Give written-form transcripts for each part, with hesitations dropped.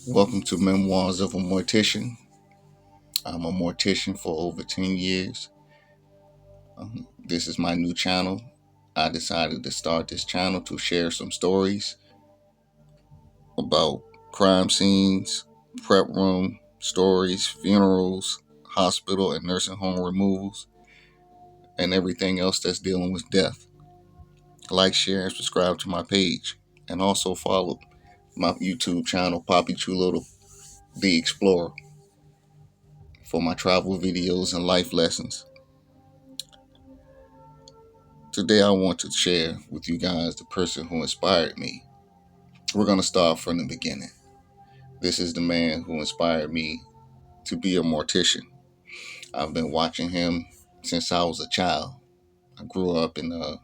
Welcome to Memoirs of a Mortician. I'm a mortician for over 10 years. This is my new channel. I decided to start this channel to share some stories about crime scenes, prep room stories, funerals, hospital and nursing home removals, and everything else that's dealing with death. Like, share, and subscribe to my page. And also follow my YouTube channel, Poppy Chulo the Explorer, for my travel videos and life lessons. Today, I want to share with you guys the person who inspired me. We're going to start from the beginning. This is the man who inspired me to be a mortician. I've been watching him since I was a child. I grew up in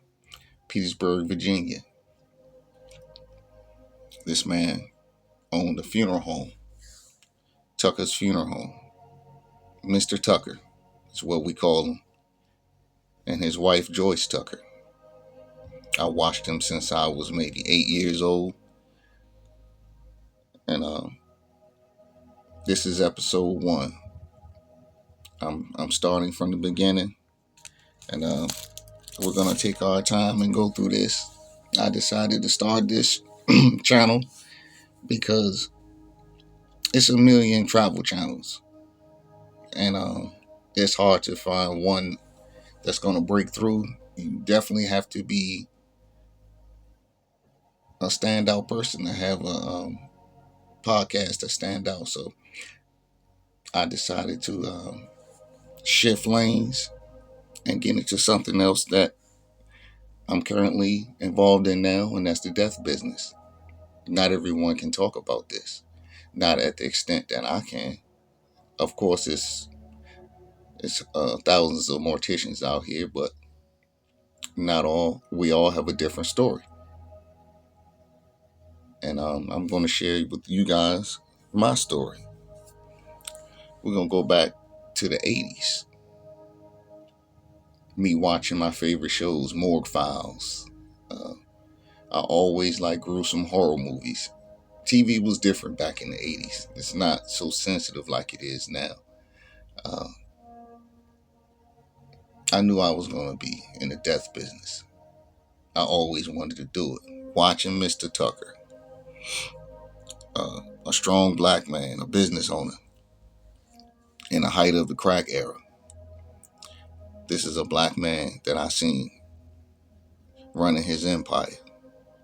Petersburg, Virginia. This man owned a funeral home, Tucker's Funeral Home. Mr. Tucker is what we call him, and his wife, Joyce Tucker. I watched him since I was maybe 8 years old, and this is episode 1. I'm starting from the beginning, and we're gonna take our time and go through this. I decided to start this channel because it's a million travel channels, and it's hard to find one that's gonna break through. You definitely have to be a standout person to have a podcast that stand out. So I decided to shift lanes and get into something else that I'm currently involved in now, and that's the death business. Not everyone can talk about this, not at the extent that I can. Of course, it's thousands of morticians out here, but not all. We all have a different story, and I'm going to share with you guys my story. We're going to go back to the 80s. Me watching my favorite shows, Morgue Files. Uh, I always like gruesome horror movies. TV was different back in the 80s. It's not so sensitive like it is now. Uh, I knew I was going to be in the death business. I always wanted to do it. Watching Mr. Tucker, a strong black man, a business owner, in the height of the crack era. This is a black man that I seen running his empire,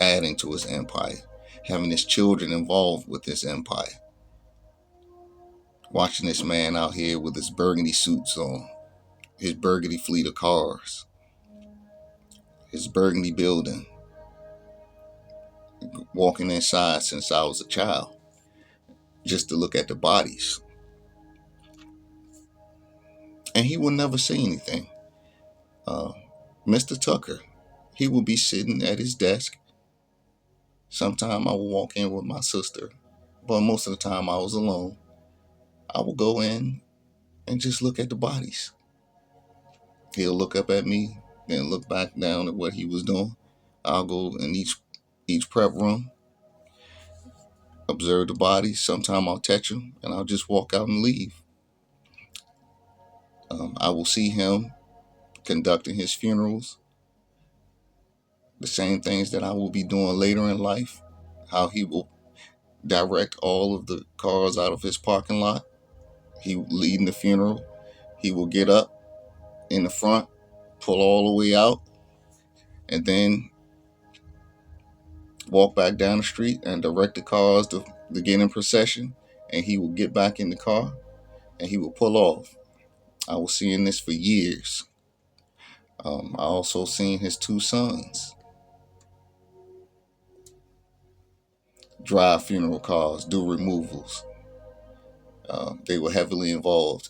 adding to his empire, having his children involved with his empire. Watching this man out here with his burgundy suits on, his burgundy fleet of cars, his burgundy building, walking inside since I was a child, just to look at the bodies. And he would never say anything. Uh, Mr. Tucker, he would be sitting at his desk. Sometime I would walk in with my sister, but most of the time I was alone. I would go in and just look at the bodies. He'll look up at me, then look back down at what he was doing. I'll go in each prep room, observe the bodies. Sometime I'll touch them, and I'll just walk out and leave. I will see him conducting his funerals, the same things that I will be doing later in life, how he will direct all of the cars out of his parking lot. He leading the funeral. He will get up in the front, pull all the way out, and then walk back down the street and direct the cars to get in procession. And he will get back in the car and he will pull off. I was seeing this for years. I also seen his 2 sons drive funeral cars, do removals. They were heavily involved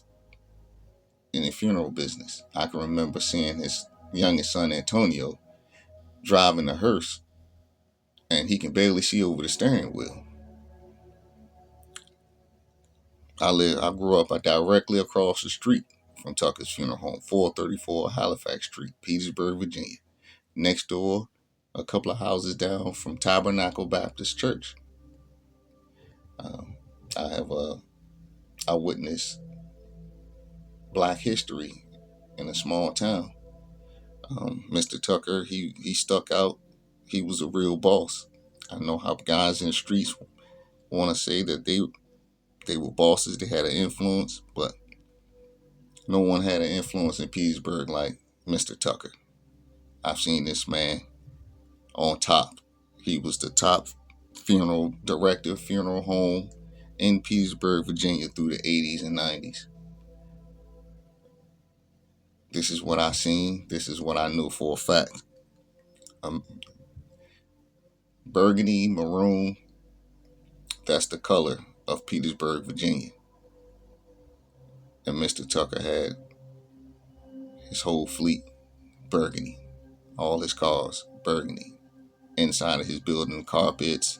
in the funeral business. I can remember seeing his youngest son, Antonio, driving a hearse, and he can barely see over the steering wheel. I grew up directly across the street from Tucker's Funeral Home, 434 Halifax Street, Petersburg, Virginia. Next door, a couple of houses down from Tabernacle Baptist Church. I have I witnessed Black history in a small town. Mr. Tucker, he stuck out. He was a real boss. I know how guys in the streets want to say that they were bosses. They had an influence, but no one had an influence in Petersburg like Mr. Tucker. I've seen this man on top. He was the top funeral director, funeral home in Petersburg, Virginia through the 80s and 90s. This is what I seen. This is what I knew for a fact. Um, Burgundy, maroon, that's the color of Petersburg, Virginia. And Mr. Tucker had his whole fleet burgundy, all his cars burgundy. Inside of his building, carpets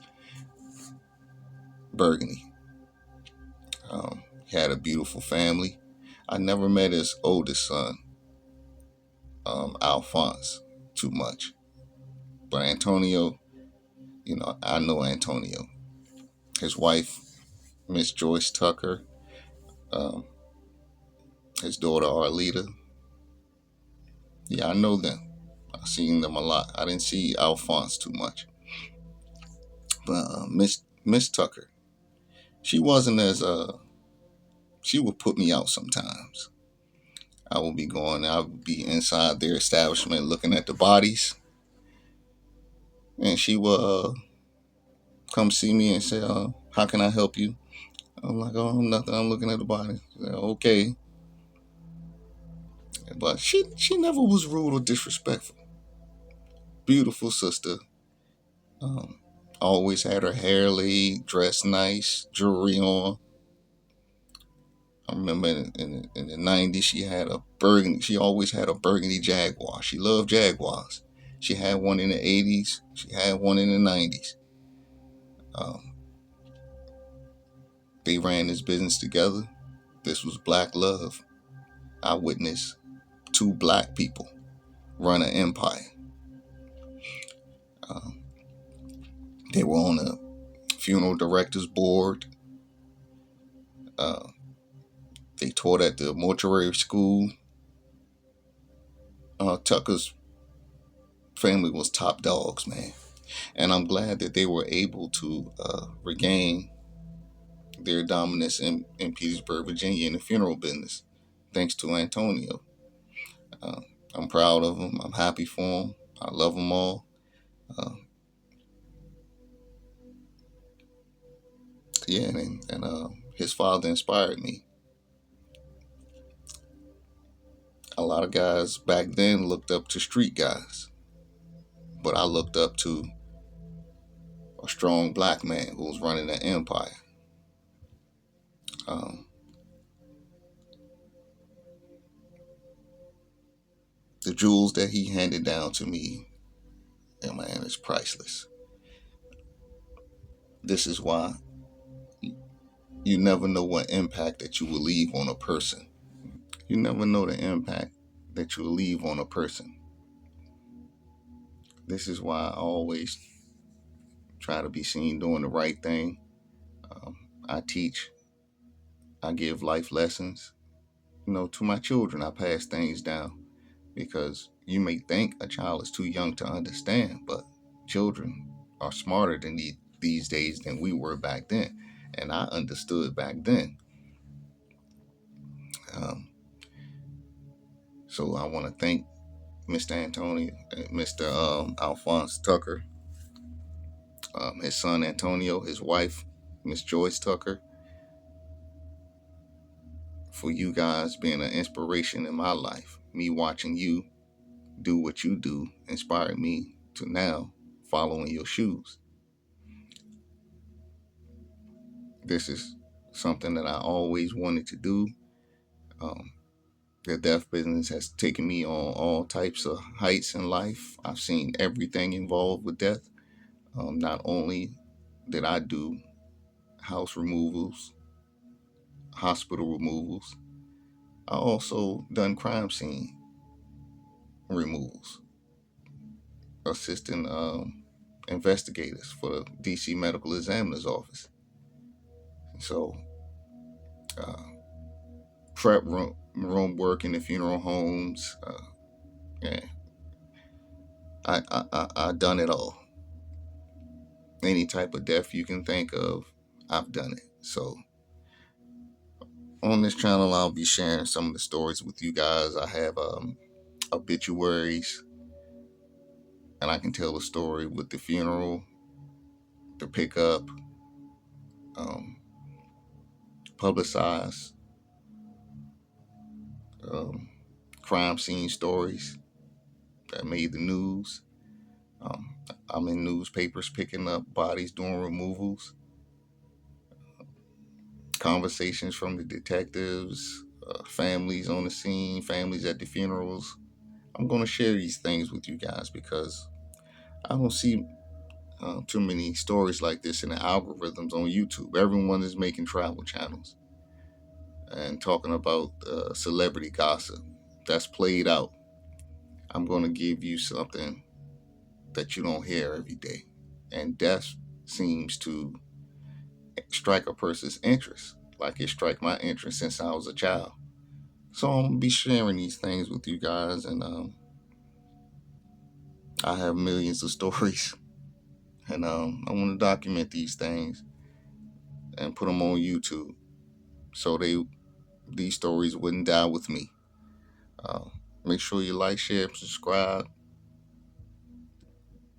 burgundy. He had a beautiful family. I never met his oldest son, Alphonse, too much. But Antonio, I know Antonio. His wife, Miss Joyce Tucker, um, his daughter Arlita. Yeah, I know them. I've seen them a lot. I didn't see Alphonse too much. But Miss Tucker, she wasn't as she would put me out sometimes. I would be inside their establishment looking at the bodies, and she would come see me and say, "How can I help you?" I'm like, "Oh, nothing. I'm looking at the body." Said, okay, but she never was rude or disrespectful. Beautiful sister. Um, Always had her hair laid, dressed nice, jewelry on. I remember in the 90s, she had a burgundy. She always had a burgundy Jaguar. She loved Jaguars. She had one in the 80s. She had one in the 90s. Um, they ran this business together. This was black love. I witnessed two black people run an empire. Um, they were on a funeral directors board. Uh, they taught at the mortuary school. Tucker's family was top dogs, man. And I'm glad that they were able to regain their dominance in Petersburg, Virginia, in the funeral business, thanks to Antonio. Uh, I'm proud of him. I'm happy for him. I love them all. Uh, yeah, and his father inspired me. A lot of guys back then looked up to street guys, but I looked up to a strong black man who was running an empire. Um, the jewels that he handed down to me, and man, is priceless. This is why you never know what impact that you will leave on a person. You never know the impact that you will leave on a person. This is why I always try to be seen doing the right thing. I teach, I give life lessons. To my children, I pass things down because you may think a child is too young to understand, but children are smarter these days than we were back then. And I understood back then. Um, so I want to thank Mr. Antonio, Mr. Alphonse Tucker, his son Antonio, his wife, Miss Joyce Tucker, for you guys being an inspiration in my life. Me watching you do what you do inspired me to now follow in your shoes. This is something that I always wanted to do. Um, the death business has taken me on all types of heights in life. I've seen everything involved with death. Not only did I do house removals, hospital removals, I also done crime scene removals, assisting investigators for the DC Medical Examiner's Office. So, uh, prep room work in the funeral homes. Yeah, I done it all. Any type of death you can think of, I've done it. So on this channel, I'll be sharing some of the stories with you guys. I have obituaries, and I can tell the story with the funeral, the pickup, um, publicized um, crime scene stories that made the news. Um, I'm in newspapers picking up bodies doing removals, conversations from the detectives, families on the scene, families at the funerals. I'm going to share these things with you guys because I don't see too many stories like this in the algorithms on YouTube. Everyone is making travel channels and talking about celebrity gossip. That's played out. I'm going to give you something that you don't hear every day. And death seems to strike a person's interest, like it struck my interest since I was a child. So I'm going to be sharing these things with you guys, and I have millions of stories, and I want to document these things and put them on YouTube so these stories wouldn't die with me. Uh, Make sure you like, share, and subscribe.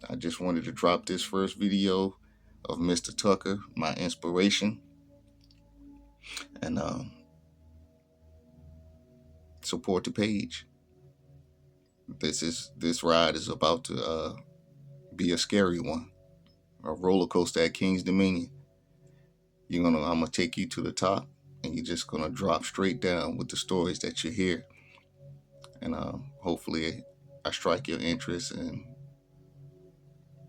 I just wanted to drop this first video of Mr. Tucker, my inspiration, and support the page. This ride is about to be a scary one, a roller coaster at King's Dominion. I'm gonna take you to the top, and you're just gonna drop straight down with the stories that you hear, and hopefully, I strike your interest and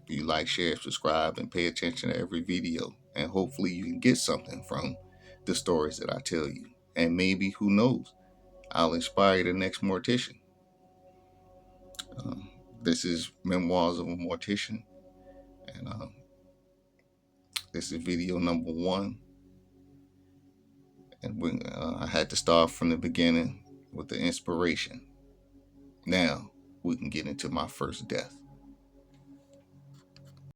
you like, share, subscribe, and pay attention to every video. And hopefully, you can get something from the stories that I tell you. And maybe, who knows, I'll inspire the next mortician. Um, this is Memoirs of a Mortician, and this is video number 1. And I had to start from the beginning with the inspiration. Now we can get into my first death.